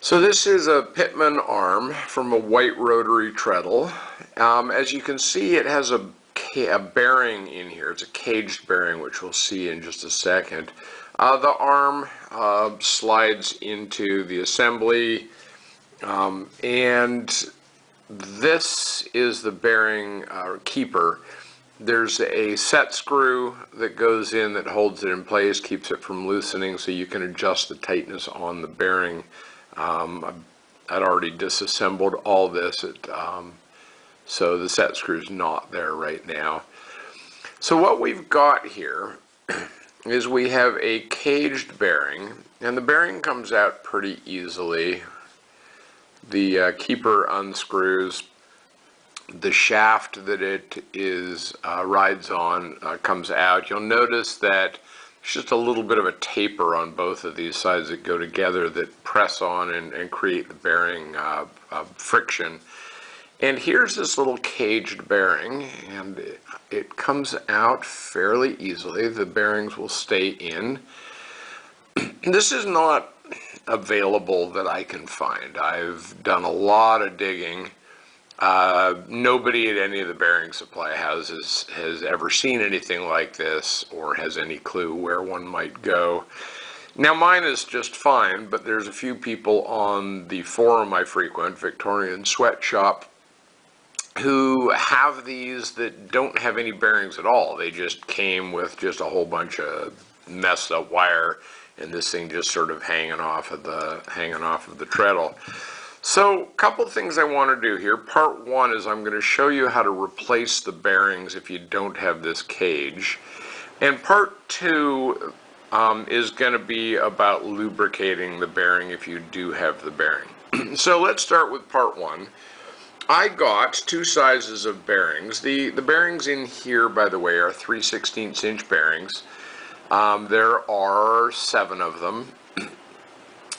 So this is a Pitman arm from a White Rotary treadle. As you can see, it has a bearing in here. It's a caged bearing, which we'll see in just a second. The arm slides into the assembly, and this is the bearing keeper. There's a set screw that goes in that holds it in place, keeps it from loosening, so you can adjust the tightness on the bearing. I'd already disassembled all this, so the set screw's not there right now. So what we've got here is we have a caged bearing, and the bearing comes out pretty easily. The keeper unscrews. The shaft that it rides on comes out. You'll notice that there's just a little bit of a taper on both of these sides that go together that press on and create the bearing friction. And here's this little caged bearing, and it comes out fairly easily. The bearings will stay in. This is not available that I can find. I've done a lot of digging. Nobody at any of the bearing supply houses has ever seen anything like this or has any clue where one might go. Now mine is just fine, but there's a few people on the forum I frequent, Victorian Sweatshop, who have these that don't have any bearings at all. They just came with just a whole bunch of messed up wire, and this thing just sort of hanging off of the treadle. So a couple things I want to do here. Part one is I'm going to show you how to replace the bearings if you don't have this cage. And part two is going to be about lubricating the bearing if you do have the bearing. So let's start with part one. I got two sizes of bearings. The bearings in here, by the way, are 3/16 inch bearings. There are 7 of them.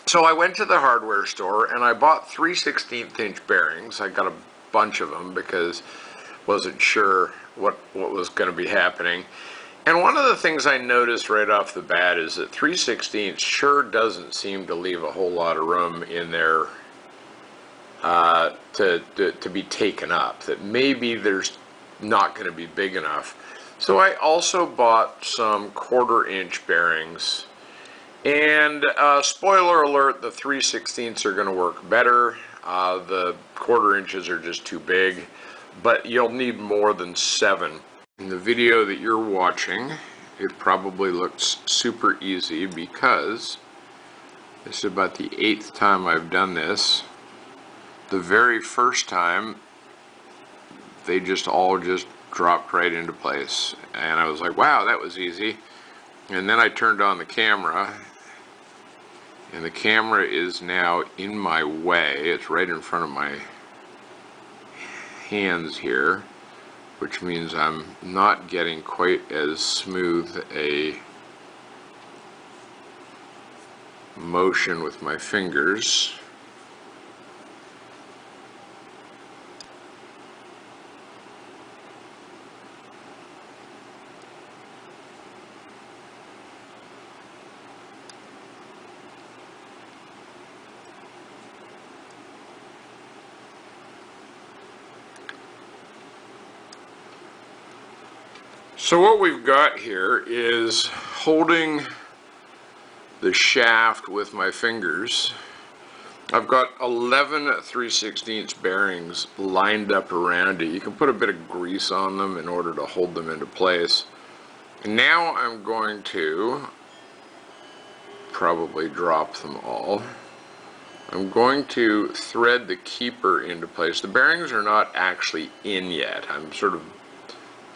So I went to the hardware store and I bought 3/16 inch bearings. I got a bunch of them because I wasn't sure what was going to be happening. And one of the things I noticed right off the bat is that 3/16 sure doesn't seem to leave a whole lot of room in there to be taken up. That maybe there's not going to be big enough. So I also bought some 1/4 inch bearings. And spoiler alert, the 3/16 are going to work better. The 1/4 inches are just too big, but you'll need more than 7. In the video that you're watching, it probably looks super easy because this is about the 8th time I've done this. The very first time, they all just dropped right into place. And I was like, wow, that was easy. And then I turned on the camera, and the camera is now in my way. It's right in front of my hands here, which means I'm not getting quite as smooth a motion with my fingers. So what we've got here is holding the shaft with my fingers. I've got 11 3/16 bearings lined up around it. You can put a bit of grease on them in order to hold them into place. And now I'm going to probably drop them all. I'm going to thread the keeper into place. The bearings are not actually in yet. I'm sort of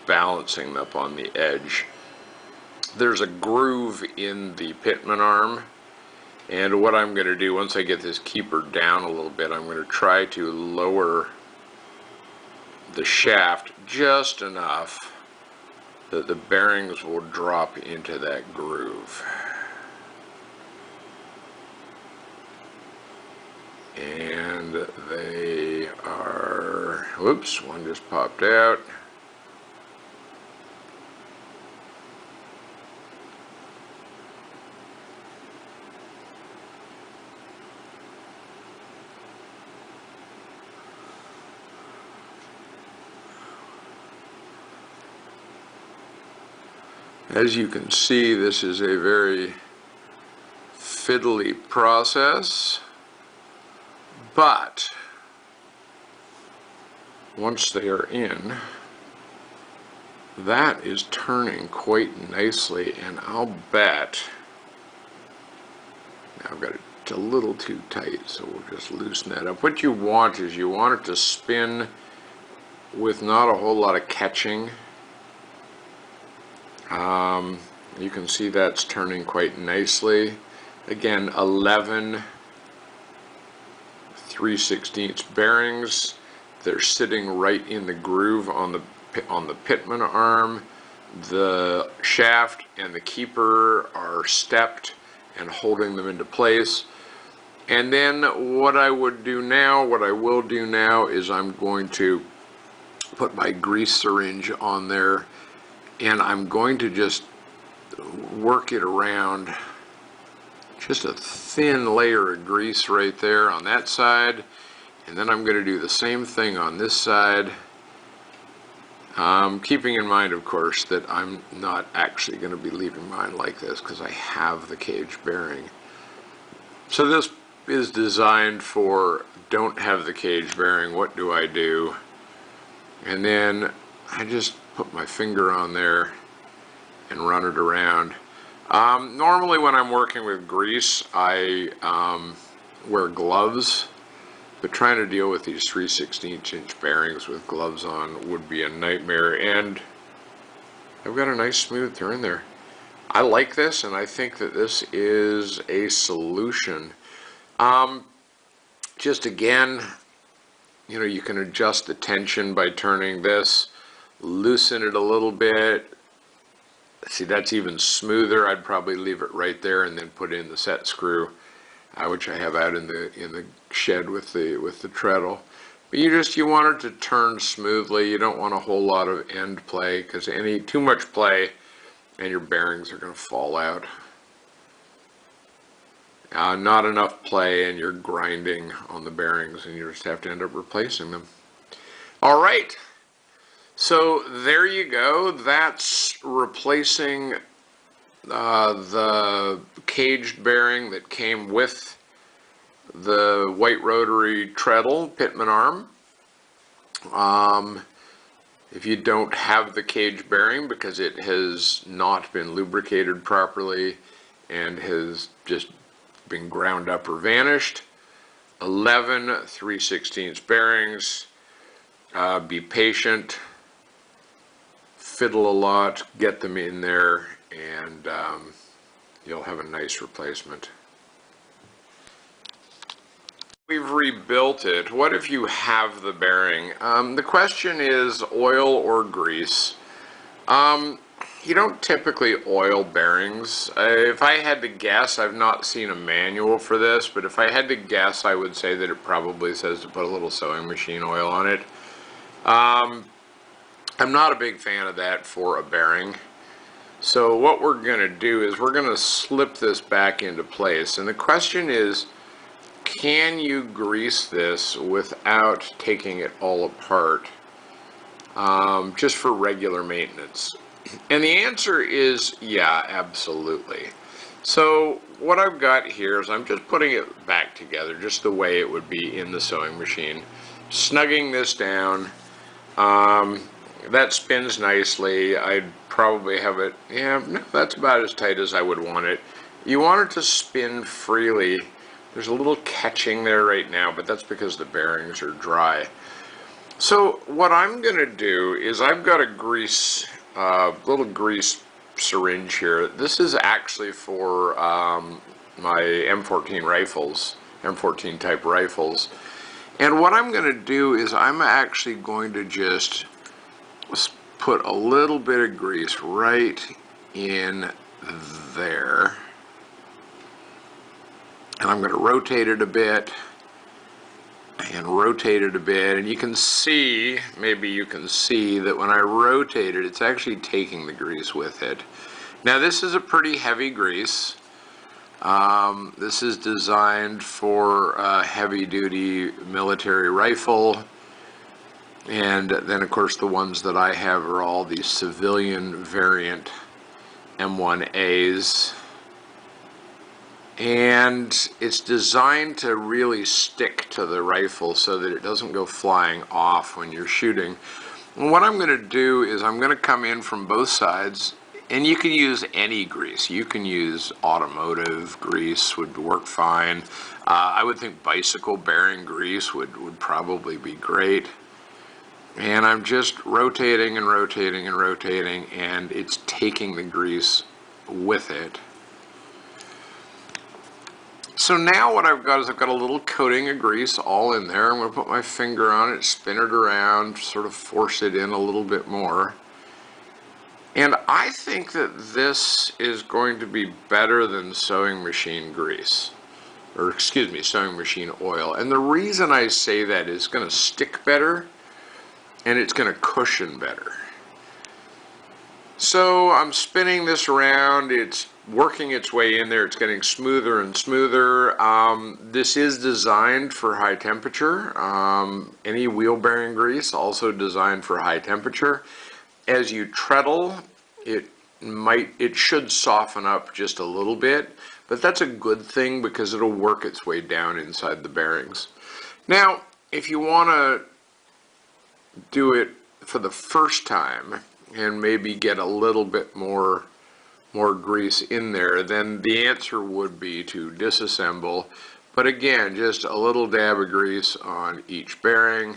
balancing up on the edge. There's a groove in the Pitman arm, and what I'm going to do once I get this keeper down a little bit, I'm going to try to lower the shaft just enough that the bearings will drop into that groove. And they are, whoops, one just popped out. As you can see, this is a very fiddly process, but once they are in, that is turning quite nicely, and I'll bet, now I've got it a little too tight, so we'll just loosen that up. What you want is you want it to spin with not a whole lot of catching. You can see that's turning quite nicely. Again, 11 3/16 bearings. They're sitting right in the groove on the Pitman arm. The shaft and the keeper are stepped and holding them into place. And then what I will do now is I'm going to put my grease syringe on there, and I'm going to just work it around, just a thin layer of grease right there on that side, and then I'm going to do the same thing on this side, keeping in mind, of course, that I'm not actually going to be leaving mine like this because I have the cage bearing. So this is designed for don't have the cage bearing, what do I do? And then I just put my finger on there and run it around. Normally when I'm working with grease, I wear gloves, but trying to deal with these 3/16" bearings with gloves on would be a nightmare, and I've got a nice smooth turn there. I like this, and I think that this is a solution. Just again, you know, you can adjust the tension by turning this, loosen it a little bit. See, that's even smoother. I'd probably leave it right there and then put in the set screw, which I have out in the shed with the treadle. But you want it to turn smoothly. You don't want a whole lot of end play, because too much play and your bearings are going to fall out. Not enough play and you're grinding on the bearings, and you just have to end up replacing them. All right, so there you go. That's replacing the caged bearing that came with the White Rotary treadle Pitman arm. If you don't have the cage bearing because it has not been lubricated properly and has just been ground up or vanished, 11 3/16 bearings. Be patient, fiddle a lot, get them in there, and you'll have a nice replacement. We've rebuilt it. What if you have the bearing? The question is oil or grease. You don't typically oil bearings. If I had to guess, I've not seen a manual for this, but if I had to guess, I would say that it probably says to put a little sewing machine oil on it. I'm not a big fan of that for a bearing. So what we're going to do is we're going to slip this back into place. And the question is, can you grease this without taking it all apart, just for regular maintenance? And the answer is yeah, absolutely. So what I've got here is I'm just putting it back together just the way it would be in the sewing machine. Snugging this down. That spins nicely. I'd probably have it, yeah, no, that's about as tight as I would want it. You want it to spin freely. There's a little catching there right now, but that's because the bearings are dry. So what I'm going to do is I've got a little grease syringe here. This is actually for my M14 rifles, M14 type rifles. And what I'm going to do is I'm actually going to just put a little bit of grease right in there. And I'm going to rotate it a bit and rotate it a bit, and you can see, maybe you can see that when I rotate it, it's actually taking the grease with it. Now this is a pretty heavy grease. This is designed for a heavy-duty military rifle, and then of course the ones that I have are all the civilian variant M1As. And it's designed to really stick to the rifle so that it doesn't go flying off when you're shooting. And what I'm going to do is I'm going to come in from both sides, and you can use any grease. You can use automotive grease, would work fine. I would think bicycle bearing grease would probably be great. And I'm just rotating and rotating and rotating, and it's taking the grease with it. So now what I've got is I've got a little coating of grease all in there. I'm going to put my finger on it, spin it around, sort of force it in a little bit more. And I think that this is going to be better than sewing machine grease. Or excuse me, sewing machine oil. And the reason I say that is it's going to stick better and it's going to cushion better. So I'm spinning this around, it's working its way in there, it's getting smoother and smoother. This is designed for high temperature. Any wheel bearing grease also designed for high temperature. As you treadle, it should soften up just a little bit, but that's a good thing because it'll work its way down inside the bearings. Now, if you want to do it for the first time and maybe get a little bit more grease in there, then the answer would be to disassemble. But again, just a little dab of grease on each bearing,